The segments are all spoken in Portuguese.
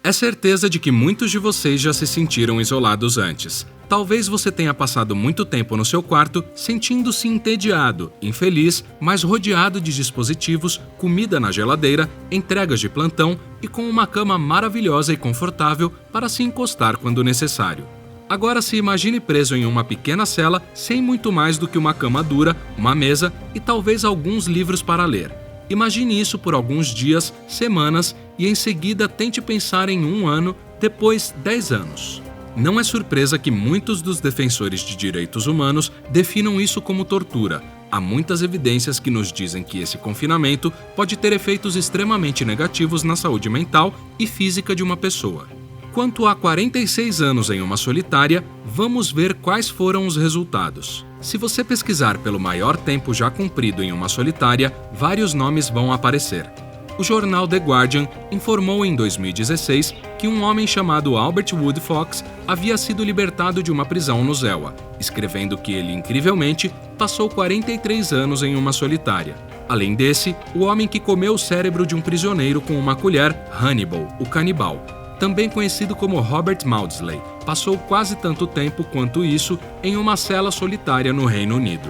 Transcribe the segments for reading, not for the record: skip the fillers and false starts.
É certeza de que muitos de vocês já se sentiram isolados antes. Talvez você tenha passado muito tempo no seu quarto sentindo-se entediado, infeliz, mas rodeado de dispositivos, comida na geladeira, entregas de plantão e com uma cama maravilhosa e confortável para se encostar quando necessário. Agora se imagine preso em uma pequena cela sem muito mais do que uma cama dura, uma mesa e talvez alguns livros para ler. Imagine isso por alguns dias, semanas e em seguida tente pensar em 1 ano, depois 10 anos. Não é surpresa que muitos dos defensores de direitos humanos definam isso como tortura. Há muitas evidências que nos dizem que esse confinamento pode ter efeitos extremamente negativos na saúde mental e física de uma pessoa. Quanto a 46 anos em uma solitária, vamos ver quais foram os resultados. Se você pesquisar pelo maior tempo já cumprido em uma solitária, vários nomes vão aparecer. O jornal The Guardian informou em 2016 que um homem chamado Albert Wood Fox havia sido libertado de uma prisão no Zewa, escrevendo que ele, incrivelmente, passou 43 anos em uma solitária. Além desse, o homem que comeu o cérebro de um prisioneiro com uma colher, Hannibal, o canibal, também conhecido como Robert Maudsley, passou quase tanto tempo quanto isso em uma cela solitária no Reino Unido.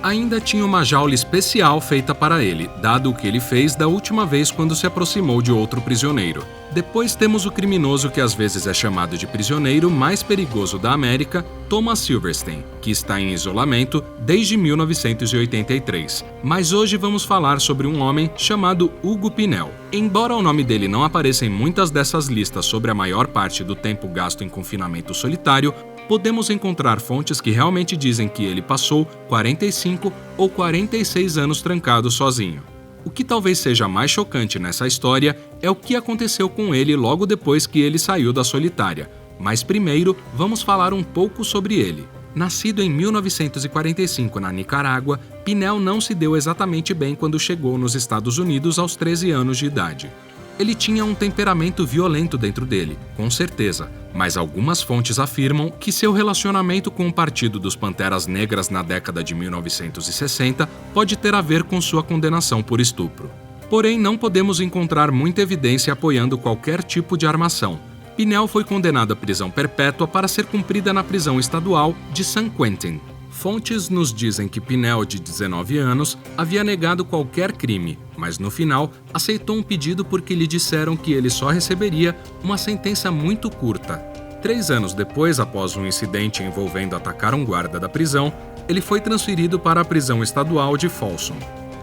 Ainda tinha uma jaula especial feita para ele, dado o que ele fez da última vez quando se aproximou de outro prisioneiro. Depois temos o criminoso que às vezes é chamado de prisioneiro mais perigoso da América, Thomas Silverstein, que está em isolamento desde 1983. Mas hoje vamos falar sobre um homem chamado Hugo Pinel. Embora o nome dele não apareça em muitas dessas listas sobre a maior parte do tempo gasto em confinamento solitário, podemos encontrar fontes que realmente dizem que ele passou 45 ou 46 anos trancado sozinho. O que talvez seja mais chocante nessa história é o que aconteceu com ele logo depois que ele saiu da solitária. Mas primeiro, vamos falar um pouco sobre ele. Nascido em 1945 na Nicarágua, Pinel não se deu exatamente bem quando chegou nos Estados Unidos aos 13 anos de idade. Ele tinha um temperamento violento dentro dele, com certeza, mas algumas fontes afirmam que seu relacionamento com o Partido dos Panteras Negras na década de 1960 pode ter a ver com sua condenação por estupro. Porém, não podemos encontrar muita evidência apoiando qualquer tipo de armação. Pinel foi condenado à prisão perpétua para ser cumprida na prisão estadual de San Quentin. Fontes nos dizem que Pinel, de 19 anos, havia negado qualquer crime, mas no final aceitou um pedido porque lhe disseram que ele só receberia uma sentença muito curta. 3 anos depois, após um incidente envolvendo atacar um guarda da prisão, ele foi transferido para a prisão estadual de Folsom.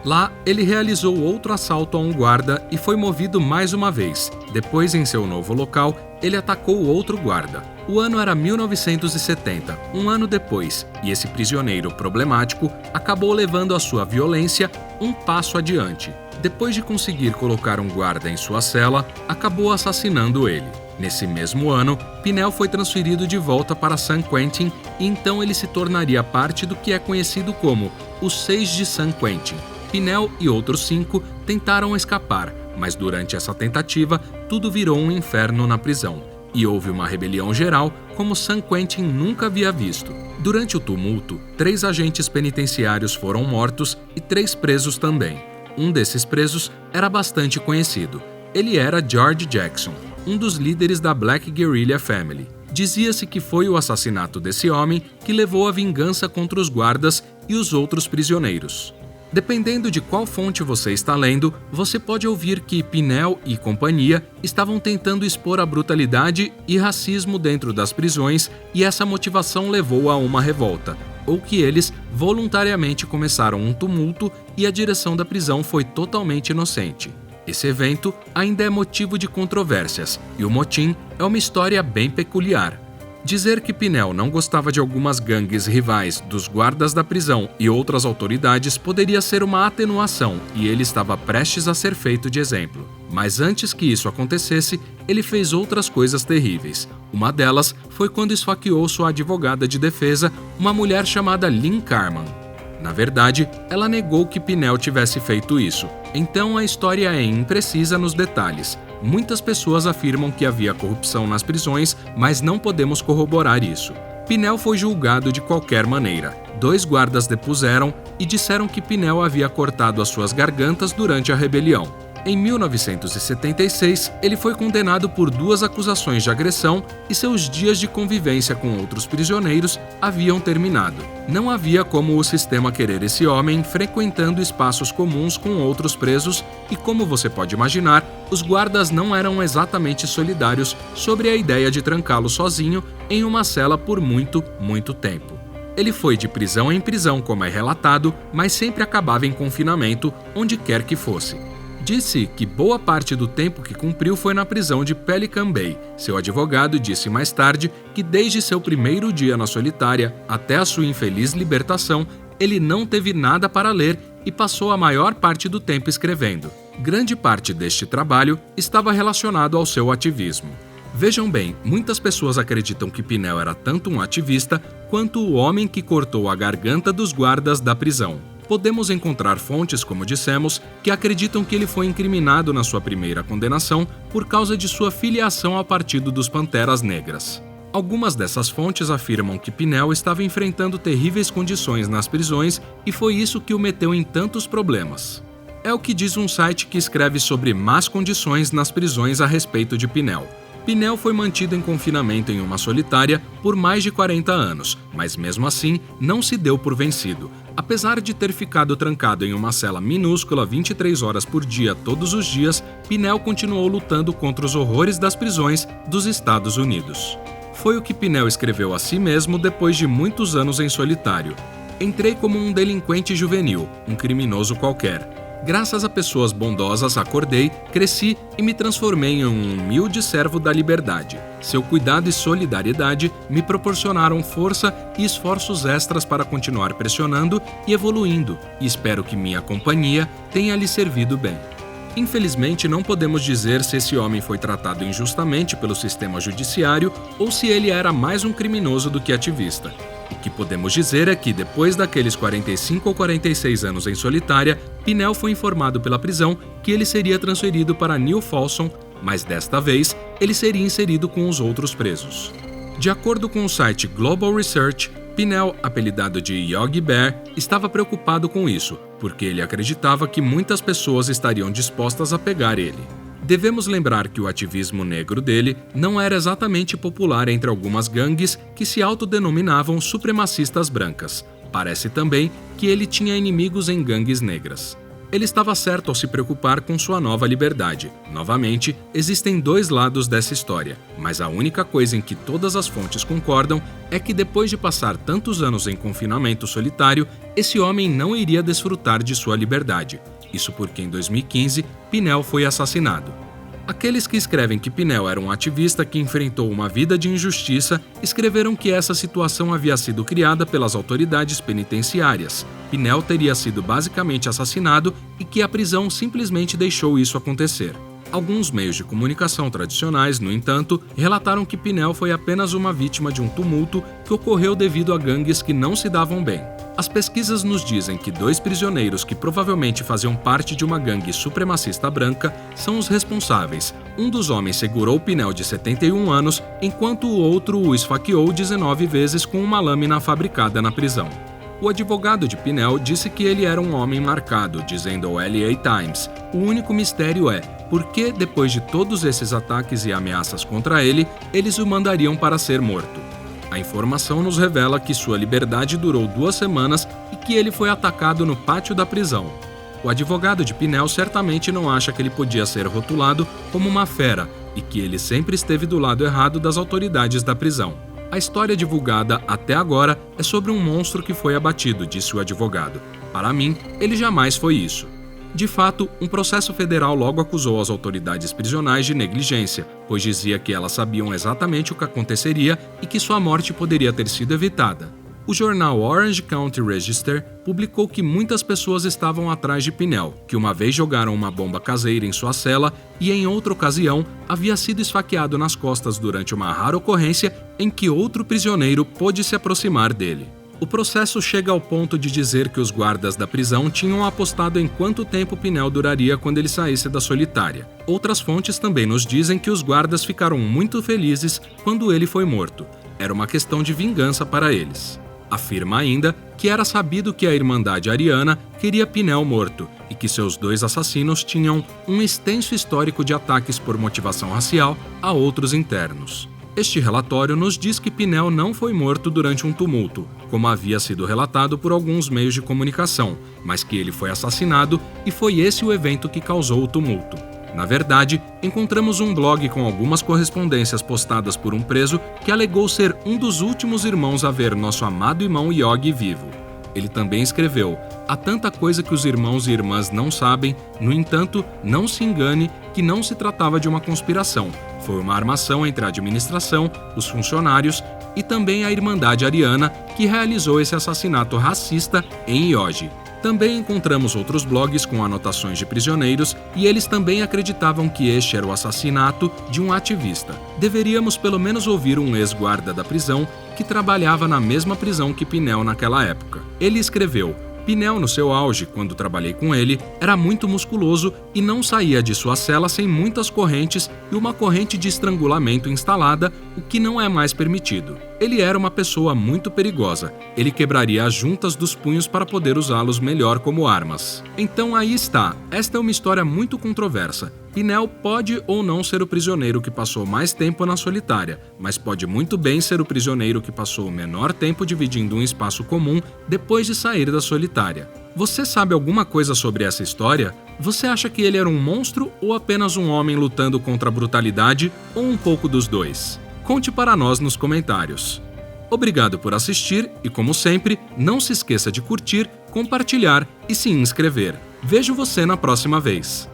Lá, ele realizou outro assalto a um guarda e foi movido mais uma vez. Depois, em seu novo local, ele atacou outro guarda. O ano era 1970, um ano depois, e esse prisioneiro problemático acabou levando a sua violência um passo adiante. Depois de conseguir colocar um guarda em sua cela, acabou assassinando ele. Nesse mesmo ano, Pinel foi transferido de volta para San Quentin e então ele se tornaria parte do que é conhecido como os 6 de San Quentin. Pinel e outros 5 tentaram escapar, mas durante essa tentativa, tudo virou um inferno na prisão. E houve uma rebelião geral como San Quentin nunca havia visto. Durante o tumulto, 3 agentes penitenciários foram mortos e 3 presos também. Um desses presos era bastante conhecido. Ele era George Jackson, um dos líderes da Black Guerrilla Family. Dizia-se que foi o assassinato desse homem que levou à vingança contra os guardas e os outros prisioneiros. Dependendo de qual fonte você está lendo, você pode ouvir que Pinel e companhia estavam tentando expor a brutalidade e racismo dentro das prisões e essa motivação levou a uma revolta, ou que eles voluntariamente começaram um tumulto e a direção da prisão foi totalmente inocente. Esse evento ainda é motivo de controvérsias e o motim é uma história bem peculiar. Dizer que Pinel não gostava de algumas gangues rivais dos guardas da prisão e outras autoridades poderia ser uma atenuação e ele estava prestes a ser feito de exemplo. Mas antes que isso acontecesse, ele fez outras coisas terríveis. Uma delas foi quando esfaqueou sua advogada de defesa, uma mulher chamada Lynn Carman. Na verdade, ela negou que Pinel tivesse feito isso, então a história é imprecisa nos detalhes. Muitas pessoas afirmam que havia corrupção nas prisões, mas não podemos corroborar isso. Pinel foi julgado de qualquer maneira. 2 guardas depuseram e disseram que Pinel havia cortado as suas gargantas durante a rebelião. Em 1976, ele foi condenado por 2 acusações de agressão e seus dias de convivência com outros prisioneiros haviam terminado. Não havia como o sistema querer esse homem frequentando espaços comuns com outros presos e, como você pode imaginar, os guardas não eram exatamente solidários sobre a ideia de trancá-lo sozinho em uma cela por muito, muito tempo. Ele foi de prisão em prisão, como é relatado, mas sempre acabava em confinamento, onde quer que fosse. Disse que boa parte do tempo que cumpriu foi na prisão de Pelican Bay. Seu advogado disse mais tarde que desde seu primeiro dia na solitária até a sua infeliz libertação, ele não teve nada para ler e passou a maior parte do tempo escrevendo. Grande parte deste trabalho estava relacionado ao seu ativismo. Vejam bem, muitas pessoas acreditam que Pinel era tanto um ativista quanto o homem que cortou a garganta dos guardas da prisão. Podemos encontrar fontes, como dissemos, que acreditam que ele foi incriminado na sua primeira condenação por causa de sua filiação ao Partido dos Panteras Negras. Algumas dessas fontes afirmam que Pinel estava enfrentando terríveis condições nas prisões e foi isso que o meteu em tantos problemas. É o que diz um site que escreve sobre más condições nas prisões a respeito de Pinel. Pinel foi mantido em confinamento em uma solitária por mais de 40 anos, mas mesmo assim não se deu por vencido. Apesar de ter ficado trancado em uma cela minúscula 23 horas por dia todos os dias, Pinel continuou lutando contra os horrores das prisões dos Estados Unidos. Foi o que Pinel escreveu a si mesmo depois de muitos anos em solitário. Entrei como um delinquente juvenil, um criminoso qualquer. Graças a pessoas bondosas acordei, cresci e me transformei em um humilde servo da liberdade. Seu cuidado e solidariedade me proporcionaram força e esforços extras para continuar pressionando e evoluindo, e espero que minha companhia tenha lhe servido bem. Infelizmente, não podemos dizer se esse homem foi tratado injustamente pelo sistema judiciário ou se ele era mais um criminoso do que ativista. O que podemos dizer é que, depois daqueles 45 ou 46 anos em solitária, Pinel foi informado pela prisão que ele seria transferido para New Folsom, mas desta vez ele seria inserido com os outros presos. De acordo com o site Global Research, Pinel, apelidado de Yogi Bear, estava preocupado com isso, porque ele acreditava que muitas pessoas estariam dispostas a pegar ele. Devemos lembrar que o ativismo negro dele não era exatamente popular entre algumas gangues que se autodenominavam supremacistas brancas. Parece também que ele tinha inimigos em gangues negras. Ele estava certo ao se preocupar com sua nova liberdade. Novamente, existem 2 lados dessa história, mas a única coisa em que todas as fontes concordam é que depois de passar tantos anos em confinamento solitário, esse homem não iria desfrutar de sua liberdade. Isso porque em 2015, Pinel foi assassinado. Aqueles que escrevem que Pinel era um ativista que enfrentou uma vida de injustiça escreveram que essa situação havia sido criada pelas autoridades penitenciárias. Pinel teria sido basicamente assassinado e que a prisão simplesmente deixou isso acontecer. Alguns meios de comunicação tradicionais, no entanto, relataram que Pinel foi apenas uma vítima de um tumulto que ocorreu devido a gangues que não se davam bem. As pesquisas nos dizem que 2 prisioneiros que provavelmente faziam parte de uma gangue supremacista branca são os responsáveis. Um dos homens segurou Pinel de 71 anos, enquanto o outro o esfaqueou 19 vezes com uma lâmina fabricada na prisão. O advogado de Pinel disse que ele era um homem marcado, dizendo ao LA Times: "O único mistério é por que, depois de todos esses ataques e ameaças contra ele, eles o mandariam para ser morto." A informação nos revela que sua liberdade durou 2 semanas e que ele foi atacado no pátio da prisão. O advogado de Pinel certamente não acha que ele podia ser rotulado como uma fera e que ele sempre esteve do lado errado das autoridades da prisão. A história divulgada até agora é sobre um monstro que foi abatido, disse o advogado. Para mim, ele jamais foi isso. De fato, um processo federal logo acusou as autoridades prisionais de negligência, pois dizia que elas sabiam exatamente o que aconteceria e que sua morte poderia ter sido evitada. O jornal Orange County Register publicou que muitas pessoas estavam atrás de Pinel, que uma vez jogaram uma bomba caseira em sua cela e em outra ocasião havia sido esfaqueado nas costas durante uma rara ocorrência em que outro prisioneiro pôde se aproximar dele. O processo chega ao ponto de dizer que os guardas da prisão tinham apostado em quanto tempo Pinel duraria quando ele saísse da solitária. Outras fontes também nos dizem que os guardas ficaram muito felizes quando ele foi morto. Era uma questão de vingança para eles. Afirma ainda que era sabido que a Irmandade Ariana queria Pinel morto e que seus 2 assassinos tinham um extenso histórico de ataques por motivação racial a outros internos. Este relatório nos diz que Pinel não foi morto durante um tumulto, como havia sido relatado por alguns meios de comunicação, mas que ele foi assassinado e foi esse o evento que causou o tumulto. Na verdade, encontramos um blog com algumas correspondências postadas por um preso que alegou ser um dos últimos irmãos a ver nosso amado irmão Yogi vivo. Ele também escreveu: há tanta coisa que os irmãos e irmãs não sabem, no entanto, não se engane que não se tratava de uma conspiração. Foi uma armação entre a administração, os funcionários e também a Irmandade Ariana que realizou esse assassinato racista em Yogi. Também encontramos outros blogs com anotações de prisioneiros e eles também acreditavam que este era o assassinato de um ativista. Deveríamos pelo menos ouvir um ex-guarda da prisão que trabalhava na mesma prisão que Pinel naquela época. Ele escreveu: Pinel, no seu auge, quando trabalhei com ele, era muito musculoso e não saía de sua cela sem muitas correntes e uma corrente de estrangulamento instalada, o que não é mais permitido. Ele era uma pessoa muito perigosa. Ele quebraria as juntas dos punhos para poder usá-los melhor como armas. Então aí está. Esta é uma história muito controversa. Pinel pode ou não ser o prisioneiro que passou mais tempo na solitária, mas pode muito bem ser o prisioneiro que passou o menor tempo dividindo um espaço comum depois de sair da solitária. Você sabe alguma coisa sobre essa história? Você acha que ele era um monstro ou apenas um homem lutando contra a brutalidade, ou um pouco dos dois? Conte para nós nos comentários. Obrigado por assistir e, como sempre, não se esqueça de curtir, compartilhar e se inscrever. Vejo você na próxima vez.